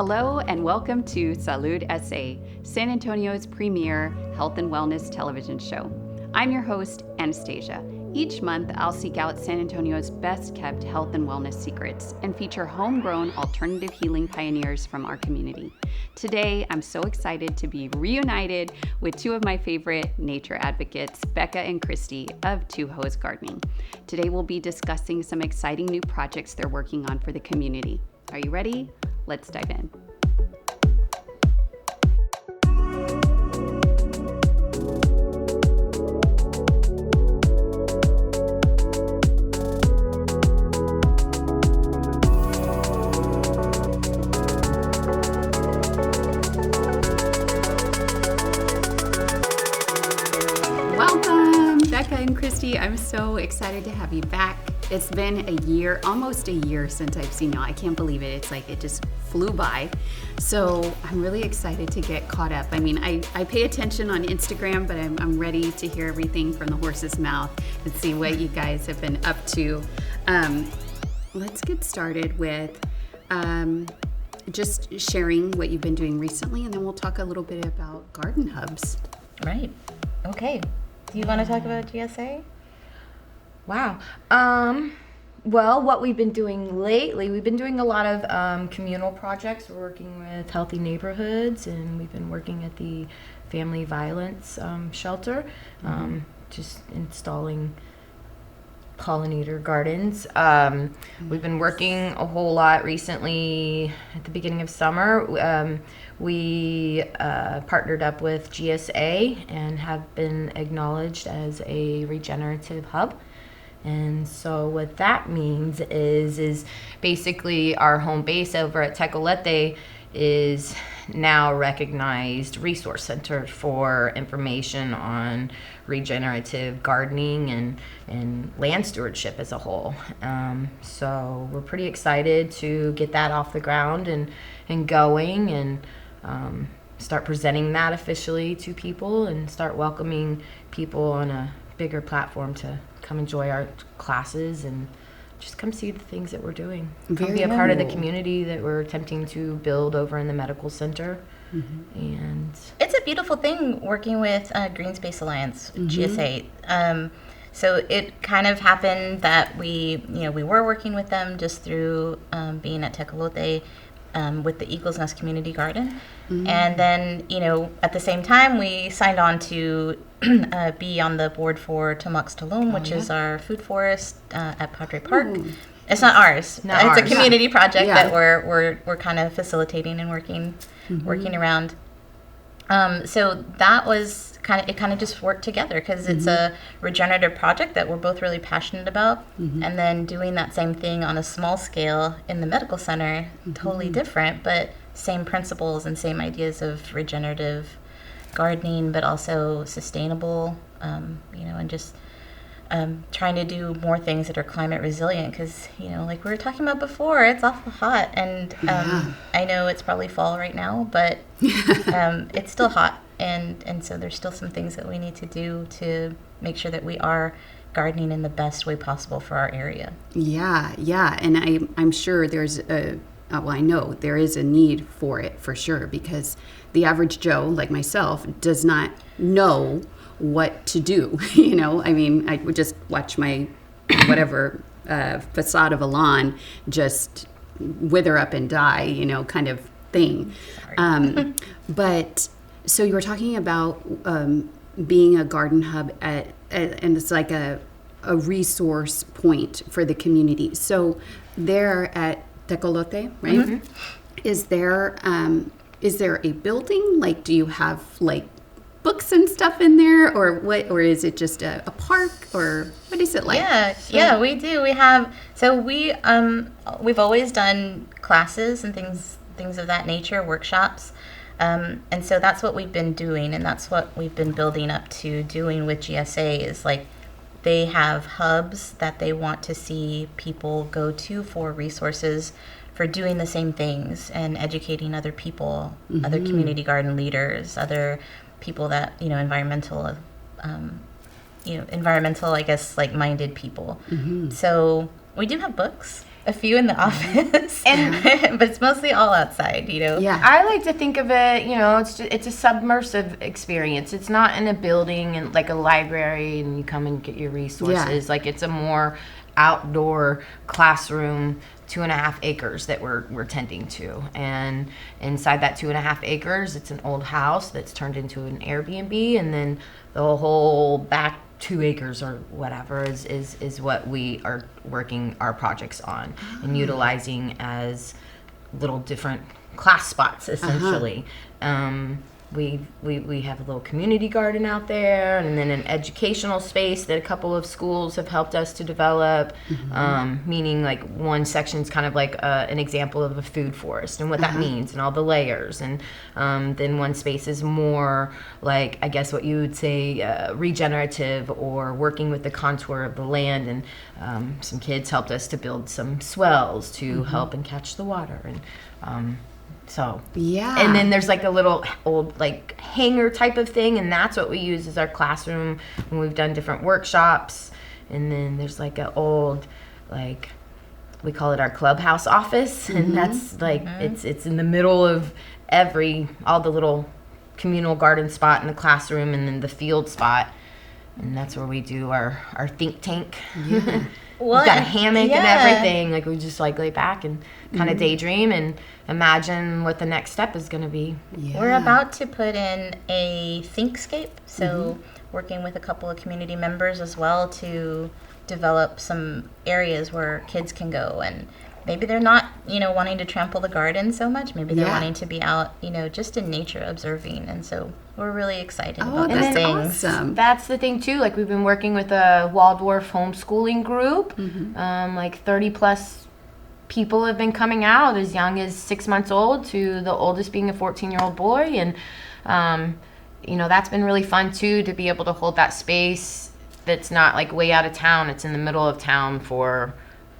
Hello and welcome to Salud SA, San Antonio's premier health and wellness television show. I'm your host, Anastasia. Each month, I'll seek out San Antonio's best kept health and wellness secrets and feature homegrown alternative healing pioneers from our community. Today, I'm so excited to be reunited with two of my favorite nature advocates, Becca and Christy of Hoe Gardening. Today, we'll be discussing some exciting new projects they're working on for the community. Are you ready? Let's dive in. Welcome, Becca and Christy. I'm so excited to have you back. It's been a year, almost a year since I've seen y'all. I can't believe it. It's like it just flew by. So I'm really excited to get caught up. I mean, I pay attention on Instagram, but I'm ready to hear everything from the horse's mouth and see what you guys have been up to. Let's get started with just sharing what you've been doing recently, and then we'll talk a little bit about garden hubs. Right. Okay. Do you want to talk about GSA? Wow. Well, what we've been doing lately, we've been doing a lot of communal projects. We're working with healthy neighborhoods, and we've been working at the family violence shelter, just installing pollinator gardens. We've been working a whole lot recently. At the beginning of summer, we partnered up with GSA and have been acknowledged as a regenerative hub. And so what that means is basically our home base over at Tecolote is now recognized resource center for information on regenerative gardening and land stewardship as a whole. So we're pretty excited to get that off the ground and going and start presenting that officially to people and start welcoming people on a bigger platform to come enjoy our classes and just come see the things that we're doing. Come be a part of the community that we're attempting to build over in the medical center. And it's a beautiful thing working with Green Space Alliance, GSA. So it kind of happened that we were working with them just through being at Tecolote with the Eagles Nest Community Garden. And then, at the same time, we signed on to be on the board for Tamuks Tulum, which is our food forest at Padre Park. It's not ours. It's a community project that we're kind of facilitating and working around. So that was kind of just worked together because it's a regenerative project that we're both really passionate about. And then doing that same thing on a small scale in the medical center, totally different, but same principles and same ideas of regenerative gardening, but also sustainable, and just trying to do more things that are climate resilient because, like we were talking about before, it's awful hot. And I know it's probably fall right now, but it's still hot. And so there's still some things that we need to do to make sure that we are gardening in the best way possible for our area. Yeah. And I'm sure I know there is a need for it for sure, because the average Joe, like myself, does not know what to do. I mean, I would just watch my facade of a lawn just wither up and die, kind of thing. But so you were talking about being a garden hub and it's like a resource point for the community. So there at Tecolote, right? Is there a building? Like, do you have like books and stuff in there, or what? Or is it just a park, or what is it like? Yeah, we do. We have we've always done classes and things of that nature, workshops. And so that's what we've been doing, and that's what we've been building up to doing with GSA is like they have hubs that they want to see people go to for resources for doing the same things and educating other people, other community garden leaders, other people that, environmental, I guess, like minded people. So we do have books. a few in the office, but it's mostly all outside, Yeah. I like to think of it, it's a submersive experience. It's not in a building and like a library and you come and get your resources. Like it's a more outdoor classroom, 2.5 acres that we're tending to. And inside that 2.5 acres, it's an old house that's turned into an Airbnb, and then the whole back 2 acres or whatever is what we are working our projects on and utilizing as little different class spots essentially. We have a little community garden out there, and then an educational space that a couple of schools have helped us to develop, meaning like one section's kind of like an example of a food forest and what that means and all the layers, and then one space is more like, I guess what you would say, regenerative or working with the contour of the land, and some kids helped us to build some swells to help and catch the water, and so and then there's like a little old like hangar type of thing, and that's what we use as our classroom when we've done different workshops. And then there's like an old, like, we call it our clubhouse office, and that's like it's in the middle of all the little communal garden spot in the classroom, and then the field spot, and that's where we do our think tank. We've got a hammock and everything. Like we just like lay back and kind of daydream and imagine what the next step is going to be. We're about to put in a thinkscape, so working with a couple of community members as well to develop some areas where kids can go, and maybe they're not, wanting to trample the garden so much. Maybe they're wanting to be out, just in nature observing, and so we're really excited about those things. Awesome. That's the thing too. Like we've been working with a Waldorf homeschooling group. Like 30 plus people have been coming out, as young as 6 months old to the oldest being a 14-year-old boy, and that's been really fun too, to be able to hold that space that's not like way out of town. It's in the middle of town for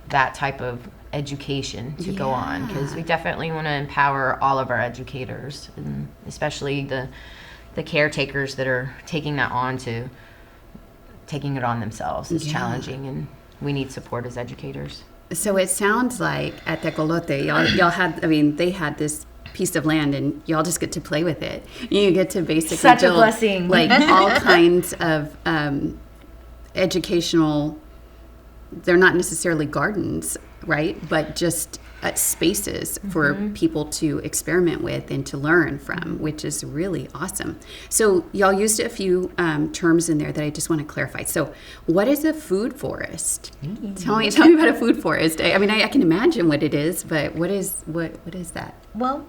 that type of education to go on, because we definitely want to empower all of our educators, and especially the caretakers that are taking it on themselves is challenging, and we need support as educators. So it sounds like at Tecolote, y'all had, they had this piece of land, and y'all just get to play with it. You get to basically such build a blessing, like all kinds of educational. They're not necessarily gardens, right? But just spaces for people to experiment with and to learn from, which is really awesome. So y'all used a few terms in there that I just want to clarify. So what is a food forest? Tell me about a food forest. I can imagine what it is, but what is that? Well,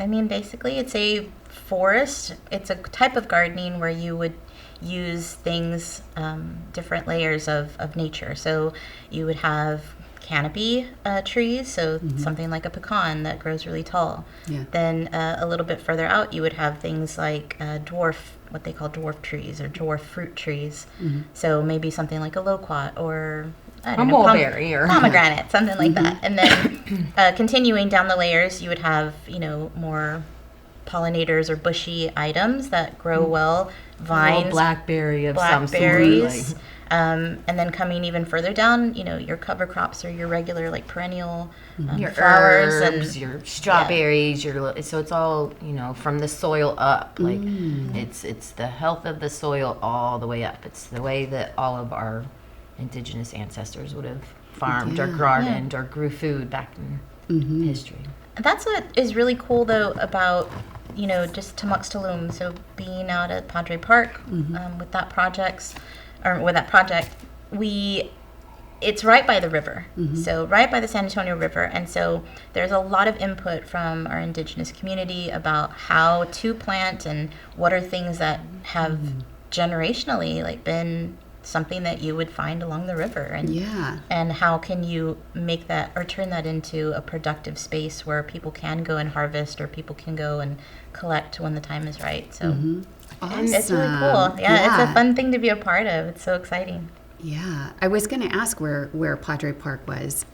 basically it's a forest. It's a type of gardening where you would use things, different layers of nature. So you would have canopy trees, so something like a pecan that grows really tall. Then a little bit further out, you would have things like what they call dwarf trees or dwarf fruit trees. So maybe something like a loquat or mulberry or pomegranate, something like that. And then continuing down the layers, you would have more pollinators or bushy items that grow well, vines, blackberries, and then coming even further down, your cover crops or your regular like perennial your flowers herbs, and your strawberries, so it's all from the soil up. Like it's the health of the soil all the way up. It's the way that all of our indigenous ancestors would have farmed or gardened or grew food back in history. That's what is really cool though about just Tumuxtaloom. So being out at Padre Park with that project, it's right by the river. So right by the San Antonio River, and so there's a lot of input from our indigenous community about how to plant and what are things that have generationally been something that you would find along the river, and how can you make that or turn that into a productive space where people can go and harvest or people can go and collect when the time is right. So Awesome. It's really cool. It's a fun thing to be a part of. It's so exciting. Yeah, I was going to ask where Padre Park was,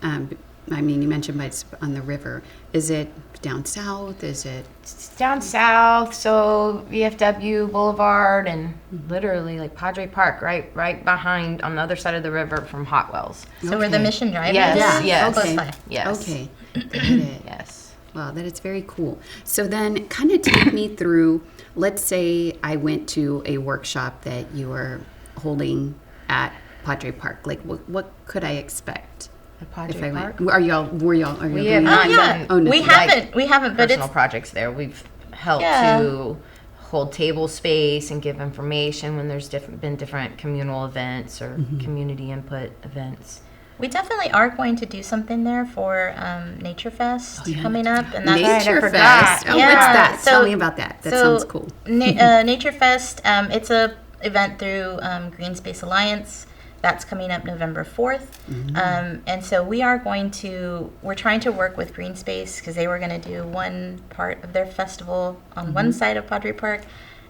I mean, you mentioned it's on the river. Is it down south? Is it? It's down south, so VFW Boulevard and literally like Padre Park, right behind on the other side of the river from Hot Wells. So where the Mission Drive Yes, is? yes. Close Okay. by. Yes. Okay. Got it. Yes. Wow, that is very cool. So then kind of take me through, let's say I went to a workshop that you were holding at Padre Park. Like what could I expect? At Padre If I Park. went, are y'all We doing have that? not yeah. done Oh, no. We like haven't, but personal it's projects there. We've helped Yeah. to hold table space and give information when there's been different communal events or community input events. we definitely are going to do something there for Nature Fest yeah. coming up, and that's Right, I Nature forgot. Fest. Oh, Yeah, what's that? so- Tell me about that. That sounds cool. Nature Fest. It's a event through Green Space Alliance. That's coming up November 4th. And so we're trying to work with Green Space because they were going to do one part of their festival on one side of Padre Park.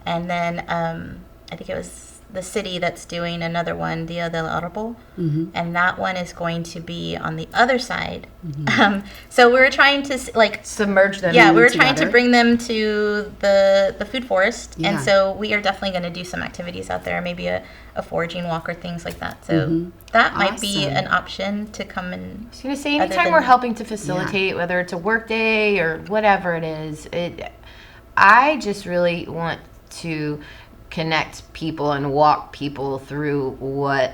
And then I think it was the city that's doing another one, Dia del Arbol. And that one is going to be on the other side. So we were trying to Submerge them. we were trying to together. bring them to the food forest, Yeah. and so we are definitely going to do some activities out there, maybe a foraging walk or things like that. So that might be Awesome. an option to come and. I was going to say, Other anytime than- we're helping to facilitate, whether it's a work day or whatever it is, I just really want to connect people and walk people through what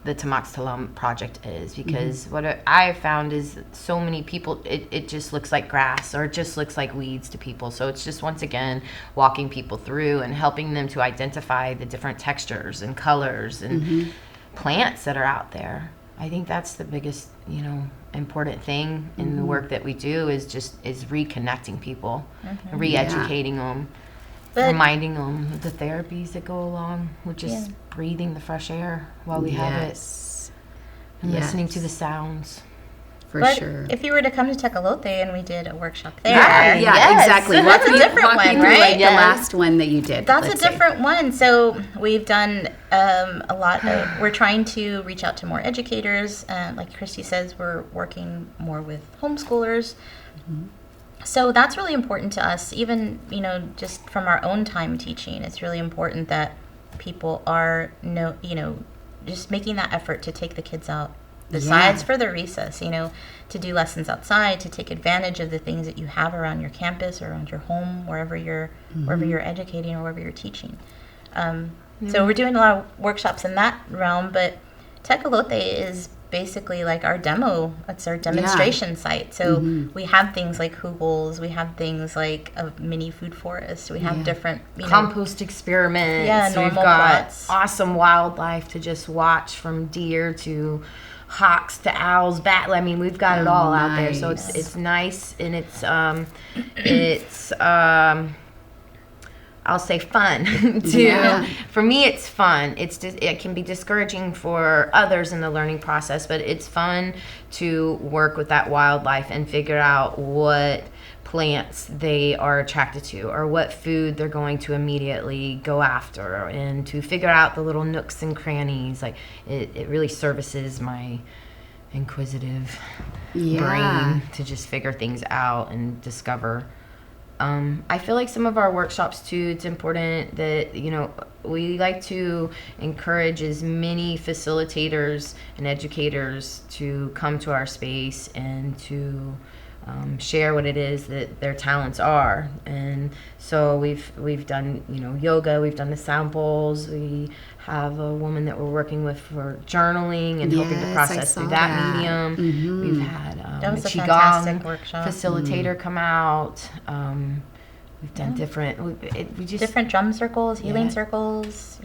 the Tamaxtalam project is, because what I have found is so many people, it just looks like grass or it just looks like weeds to people. So it's just, once again, walking people through and helping them to identify the different textures and colors and plants that are out there. I think that's the biggest, important thing in the work that we do is reconnecting people, re-educating them, But- reminding them of the therapies that go along with just breathing the fresh air while we have it Yes. and listening to the sounds. For But sure. if you were to come to Tecolote and we did a workshop there, Yeah, Yes. exactly. That's a different walk me one, through, right? like, Yes. the last one that you did. that's a let's say. different one. So we've done a lot of. We're trying to reach out to more educators. Like Christy says, we're working more with homeschoolers. So that's really important to us. Even just from our own time teaching, it's really important that people are just making that effort to take the kids out. Besides for the recess, to do lessons outside, to take advantage of the things that you have around your campus or around your home, wherever you're educating or wherever you're teaching. So we're doing a lot of workshops in that realm, but Tecolote is basically like our demo. It's our demonstration site. So we have things like Hoogles, we have things like a mini food forest, we have different Compost experiments. Yeah, We've normal got plots. awesome wildlife to just watch, from deer to hawks to owls, bat. I mean, we've got it all out there. So Nice. it's nice, and it's I'll say fun too. Yeah. For me, it's fun. It can be discouraging for others in the learning process, but it's fun to work with that wildlife and figure out what plants they are attracted to or what food they're going to immediately go after, and to figure out the little nooks and crannies. Like it really services my inquisitive brain to just figure things out and discover. I feel like some of our workshops too, it's important that, we like to encourage as many facilitators and educators to come to our space and to share what it is that their talents are. And so we've done, yoga, we've done the sound bowls, we have a woman that we're working with for journaling and helping to Yes, I process saw through that that. medium. We've had That was a a Qigong fantastic workshop. facilitator come out. We've done we just different drum circles, healing circles,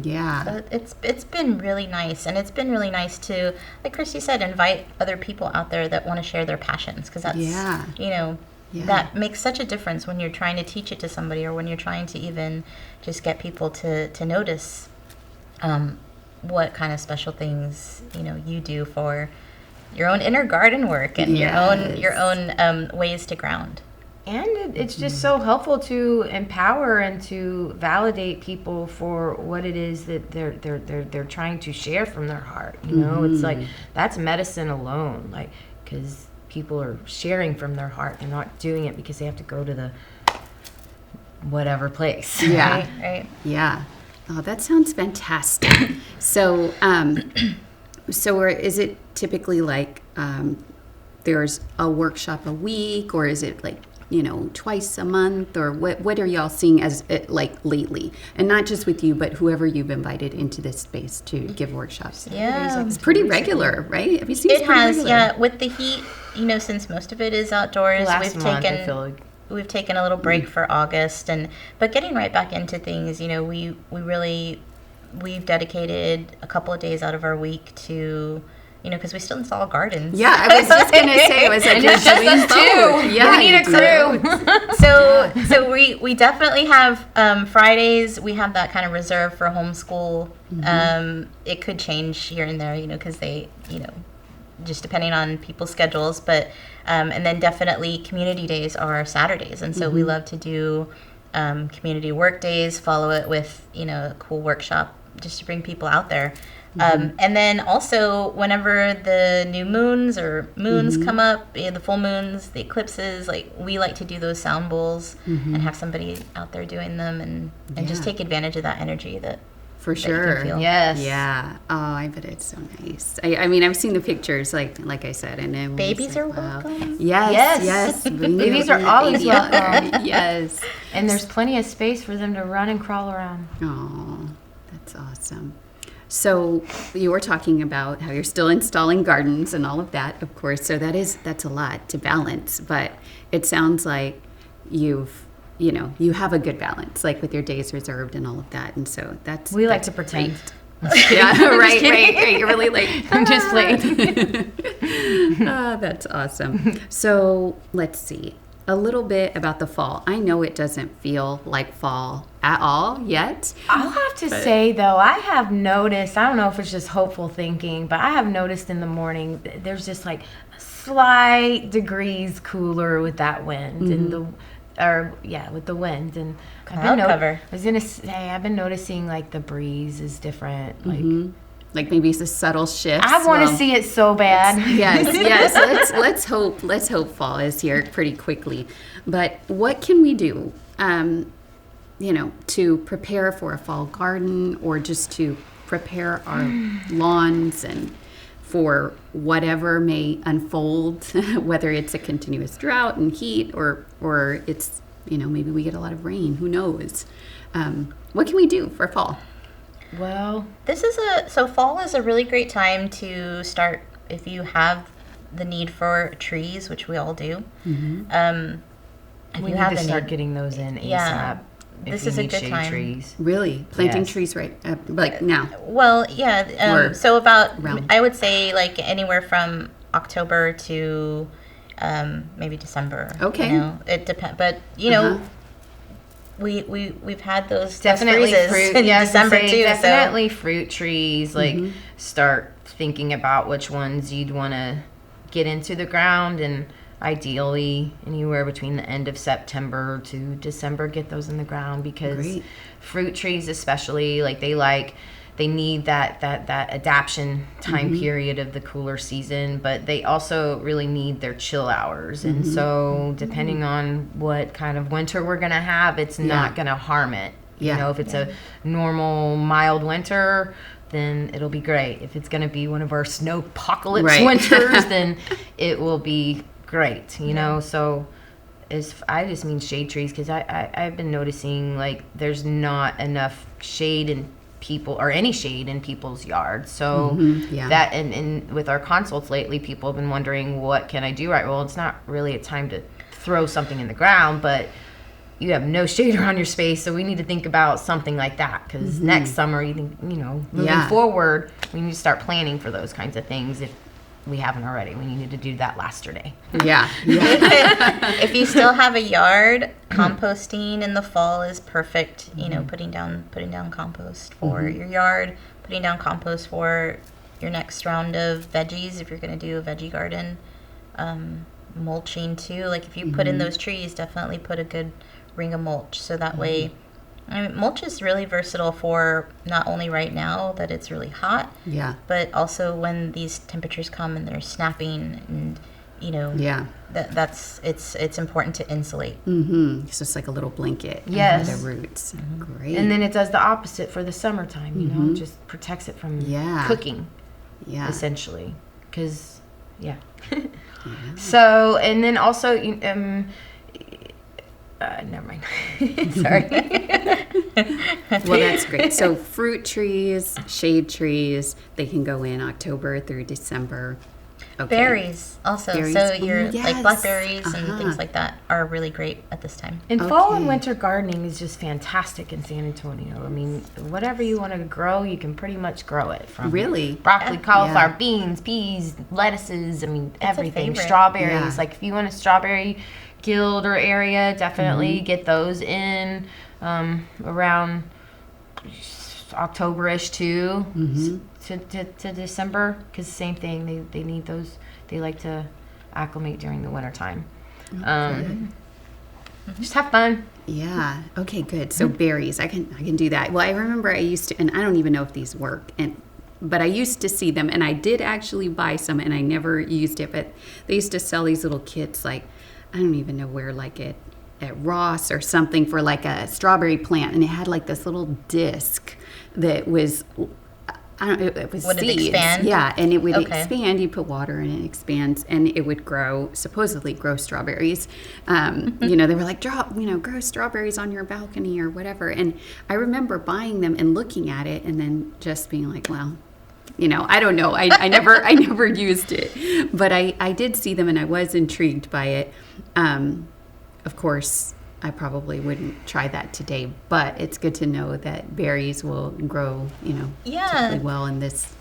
Yeah. So it's been really nice, and it's been really nice to, like Christy said, invite other people out there that want to share their passions, because that's that makes such a difference when you're trying to teach it to somebody, or when you're trying to even just get people to notice what kind of special things you do for your own inner garden work and your own ways to ground. And it's just so helpful to empower and to validate people for what it is that they're trying to share from their heart. It's like, that's medicine alone. Like, because people are sharing from their heart. They're not doing it because they have to go to the whatever place. Yeah. Right. Yeah. Oh, that sounds fantastic. So, is it typically like there's a workshop a week, or is it like, twice a month, or what are y'all seeing as like lately? And not just with you, but whoever you've invited into this space to give workshops. Yeah. It's pretty regular, right? Have you seen It has, regular? yeah. With the heat, since most of it is outdoors, Last month, I feel like. we've taken a little break for August, but getting right back into things, we've dedicated a couple of days out of our week to, because we still install gardens. Yeah, I was just gonna say, I was like, It's just us two. Yeah, we need a crew. So we definitely have Fridays. We have that kind of reserved for homeschool. It could change here and there, because they, just depending on people's schedules. But and then definitely community days are Saturdays, and so we love to do community work days. Follow it with a cool workshop just to bring people out there. And then also whenever the new moons or moons come up, the full moons, the eclipses, like we like to do those sound bowls and have somebody out there doing them and just take advantage of that energy that For that you can sure. feel. Yes. Yeah. Oh, I bet it's so nice. I mean, I've seen the pictures, like I said, and it was Babies like, are wow. welcome. Yes. Babies are always welcome. Yes. And there's plenty of space for them to run and crawl around. Oh, that's awesome. So you were talking about how you're still installing gardens and all of that, of course. So that's a lot to balance, but it sounds like you have a good balance, like with your days reserved and all of that. And so We like to pretend. Yeah, right. You're really like, I'm just playing. That's awesome. So let's see a little bit about the fall. I know it doesn't feel like fall at all yet. I'll have to say, though, I have noticed, I don't know if it's just hopeful thinking, but I have noticed in the morning there's just like slight degrees cooler with that wind and with the wind. And Cloud cover. I was gonna say, I've been noticing like the breeze is different. Like maybe it's a subtle shift. I want to see it so bad. Yes. Let's hope fall is here pretty quickly. But what can we do, to prepare for a fall garden, or just to prepare our lawns and for whatever may unfold, whether it's a continuous drought and heat, or it's maybe we get a lot of rain. Who knows? What can we do for fall? Well, fall is a really great time to start if you have the need for trees, which we all do. If we you need have to the start need, getting those in ASAP. Yeah. if This we is a need good shade time. trees. Really? Planting Yes. trees right like now? Well, yeah. Or So about, around. I would say like anywhere from October to maybe December. Okay. It depends, but we've had those Definitely freezes fruit. in Yeah, I was gonna December say, too. definitely fruit trees. Like start thinking about which ones you'd want to get into the ground, and ideally anywhere between the end of September to December get those in the ground, because Great. fruit trees especially, they need that adaptation time period of the cooler season, but they also really need their chill hours. And so depending on what kind of winter we're going to have, it's not going to harm it. Yeah. If it's a normal mild winter, then it'll be great. If it's going to be one of our snowpocalypse Right. winters, then it will be great, so I just mean shade trees, because I've been noticing like there's not enough shade in people, or any shade in people's yards. So that and with our consults lately, people have been wondering, what can I do? Right, well, it's not really a time to throw something in the ground, but you have no shade around your space, so we need to think about something like that, because next summer, moving forward, we need to start planning for those kinds of things. If we haven't already, we needed to do that yesterday. Yeah. If you still have a yard, composting in the fall is perfect. Putting down compost for your yard, putting down compost for your next round of veggies if you're going to do a veggie garden. Mulching too. Like if you put in those trees, definitely put a good ring of mulch, so that way. Mulch is really versatile for not only right now that it's really hot, Yeah. but also when these temperatures come and they're snapping, and Yeah. It's important to insulate. So it's like a little blanket Yes. for the roots. Great. And then it does the opposite for the summertime, you know, just protects it from cooking, essentially. Because, So, and then also, never mind. Sorry. Well, that's great. So fruit trees, shade trees, they can go in October through December. Okay. Berries also. Berries. So your Ooh, yes. like blackberries and things like that are really great at this time. And fall and winter gardening is just fantastic in San Antonio. I mean, whatever you want to grow, you can pretty much grow it. From Really? broccoli, cauliflower, beans, peas, lettuces. I mean, everything. Strawberries. Yeah. Like if you want a strawberry guild or area, definitely get those in around October-ish too, to December, because same thing, they need those. They like to acclimate during the winter time. Just have fun. Yeah. Okay, good. So berries, I can do that. Well, I remember I used to, and I don't even know if these work, but I used to see them, and I did actually buy some, and I never used it, but they used to sell these little kits, like, I don't even know where, like at Ross or something, for like a strawberry plant, and it had like this little disc that was, I don't know, it was Would seeds. it expand? Yeah, and it would expand. You put water in it, expands, and it would supposedly grow strawberries. They were like, grow strawberries on your balcony or whatever. And I remember buying them and looking at it and then just being like, well, I don't know. I never used it, but I did see them and I was intrigued by it. Of course, I probably wouldn't try that today, but it's good to know that berries will grow, particularly well in this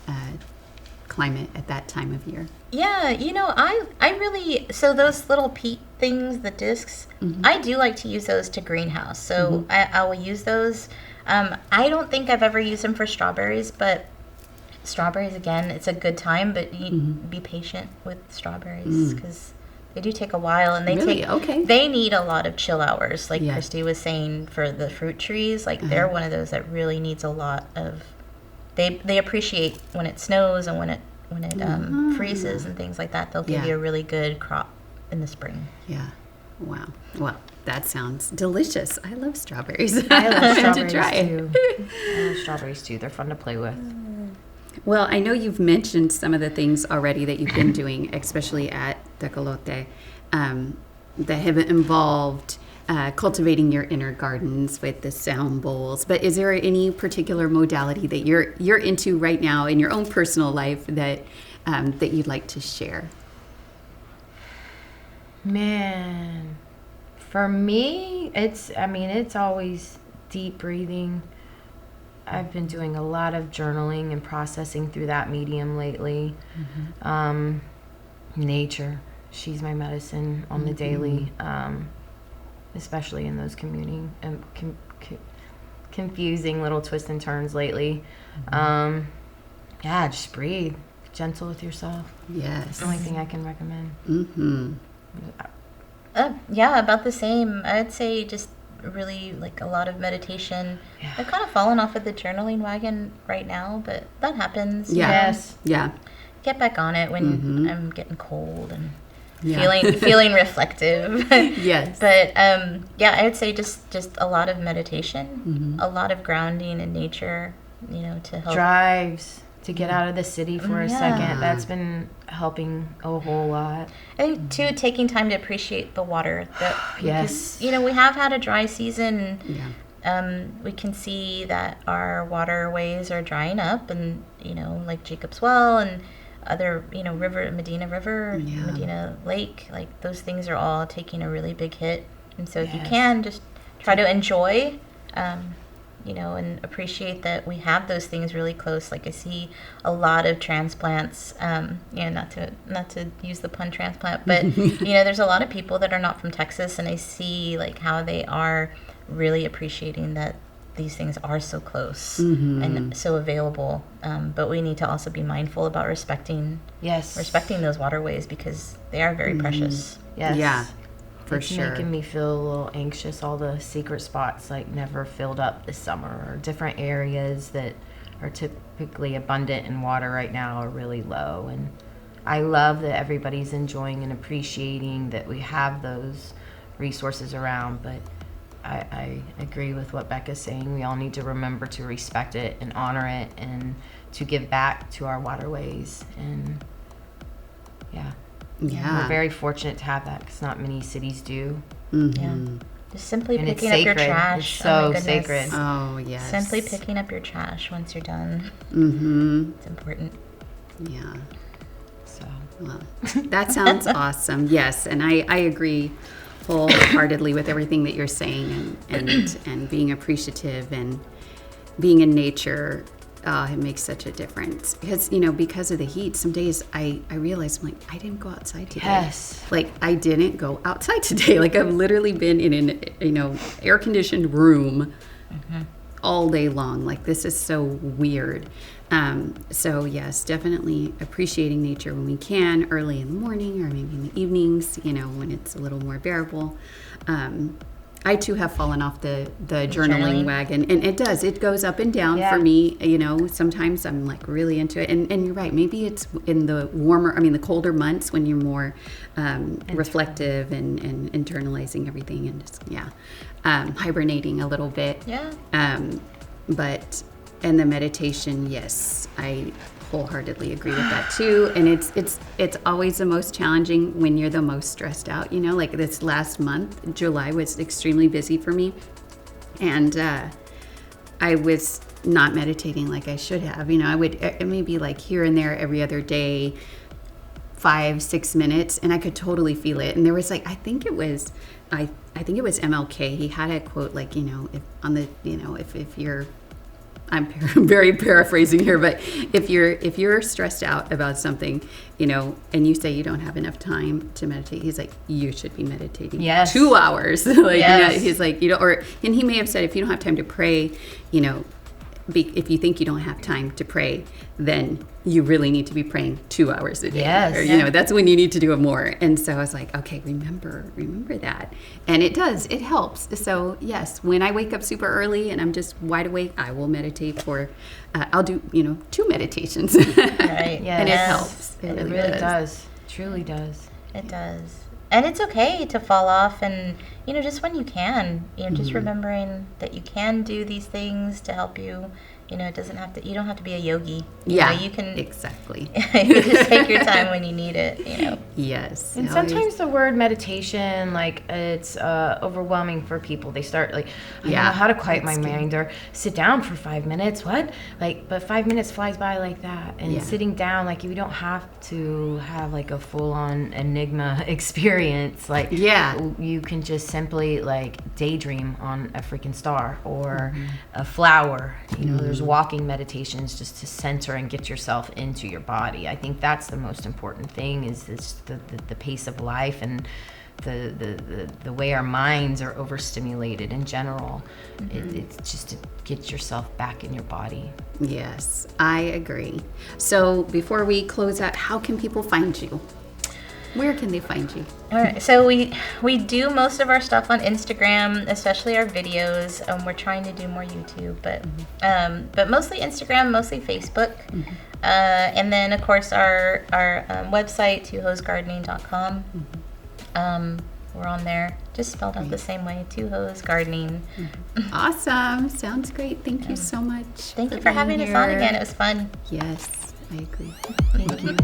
climate at that time of year. Yeah, I really, so those little peat things, the discs, I do like to use those to greenhouse. So I will use those. I don't think I've ever used them for strawberries, but strawberries, again, it's a good time, but you be patient with strawberries because they do take a while, and they need a lot of chill hours, like Christy was saying, for the fruit trees. Like they're one of those that really needs a lot of, they appreciate when it snows and when it freezes and things like that. They'll give you a really good crop in the spring. Yeah. Wow. Well, that sounds delicious. I love strawberries. I love strawberries to try. too. I love strawberries too. They're fun to play with. Well, I know you've mentioned some of the things already that you've been doing, especially at Tecolote, that have involved cultivating your inner gardens with the sound bowls. But is there any particular modality that you're into right now in your own personal life that you'd like to share? Man, for me, it's always deep breathing. I've been doing a lot of journaling and processing through that medium lately. Nature, she's my medicine on the daily, especially in those confusing little twists and turns lately. Just breathe. Gentle with yourself. Yes. That's the only thing I can recommend. About the same. I'd say just really like a lot of meditation. I've kind of fallen off of the journaling wagon right now, but that happens. Yes. Yeah. Get back on it when I'm getting cold and feeling reflective. Yes. But I would say just a lot of meditation, a lot of grounding in nature, to help. Drives to get out of the city for a second. That's been helping a whole lot. I think too, taking time to appreciate the water. Yes. Because, we have had a dry season. We can see that our waterways are drying up, and like Jacob's Well and other Medina River, Medina Lake, like those things are all taking a really big hit. And so if you can, just try to enjoy and appreciate that we have those things really close. Like I see a lot of transplants, not to use the pun transplant, but there's a lot of people that are not from Texas, and I see like how they are really appreciating that these things are so close and so available. But we need to also be mindful about respecting those waterways, because they are very precious. Yes. Yeah. It's making me feel a little anxious. All the secret spots like never filled up this summer, or different areas that are typically abundant in water right now are really low, and I love that everybody's enjoying and appreciating that we have those resources around, but I agree with what Becca's saying. We all need to remember to respect it and honor it and to give back to our waterways. And yeah. We're very fortunate to have that because not many cities do. Yeah. Just simply And picking it's up your sacred. trash. It's so my goodness. sacred. Oh, yes. Simply picking up your trash once you're done. It's important. Yeah. So Well, that sounds awesome. Yes, and I agree wholeheartedly with everything that you're saying, and being appreciative and being in nature. It makes such a difference because of the heat. Some days I realize I'm like, I didn't go outside today. Yes. Like I didn't go outside today. Like I've literally been in an air conditioned room all day long. Like this is so weird. So yes, definitely appreciating nature when we can, early in the morning or maybe in the evenings, when it's a little more bearable. I too have fallen off the journaling wagon, and it goes up and down for me. Sometimes I'm like really into it, and you're right. Maybe it's in the colder months when you're more reflective and internalizing everything and just hibernating a little bit. Yeah. And the meditation, yes, I wholeheartedly agree with that too. And it's always the most challenging when you're the most stressed out. Like this last month, July was extremely busy for me, and I was not meditating like I should have. I would maybe like here and there every other day, 5-6 minutes, and I could totally feel it. And there was I think it was MLK. He had a quote if you're, I'm very paraphrasing here, but if you're stressed out about something, and you say you don't have enough time to meditate, he's like, you should be meditating 2 hours. He's like, and he may have said, if you don't have time to pray, if you think you don't have time to pray, then you really need to be praying 2 hours a day. Yes. Or, that's when you need to do it more. And so I was like, okay, remember that. And it helps. So yes, when I wake up super early and I'm just wide awake, I will meditate I'll do, 2 meditations. Right. Yes. And it helps. It really does. Truly does. It does. And it's okay to fall off, and just when you can, just remembering that you can do these things to help you. It doesn't have to. You don't have to be a yogi. You can exactly. You can just take your time when you need it. Yes. And sometimes the word meditation, it's overwhelming for people. They start I don't know how to quiet my mind or sit down for 5 minutes. What? But 5 minutes flies by like that. And sitting down, you don't have to have a full-on enigma experience. You can just simply daydream on a freaking star or a flower. There's walking meditations just to center and get yourself into your body. I think that's the most important thing is the pace of life and the way our minds are overstimulated in general. It's just to get yourself back in your body. Yes, I agree. So before we close out, how can people find you? Where can they find you? All right, so we do most of our stuff on Instagram, especially our videos. We're trying to do more YouTube, but mostly Instagram, mostly Facebook, and then of course our website hoesgardening.com. We're on there, just spelled out the same way, Hoes Gardening. Awesome, sounds great. Thank you so much. Thank you for having us on again. It was fun. Yes, I agree. Thank you.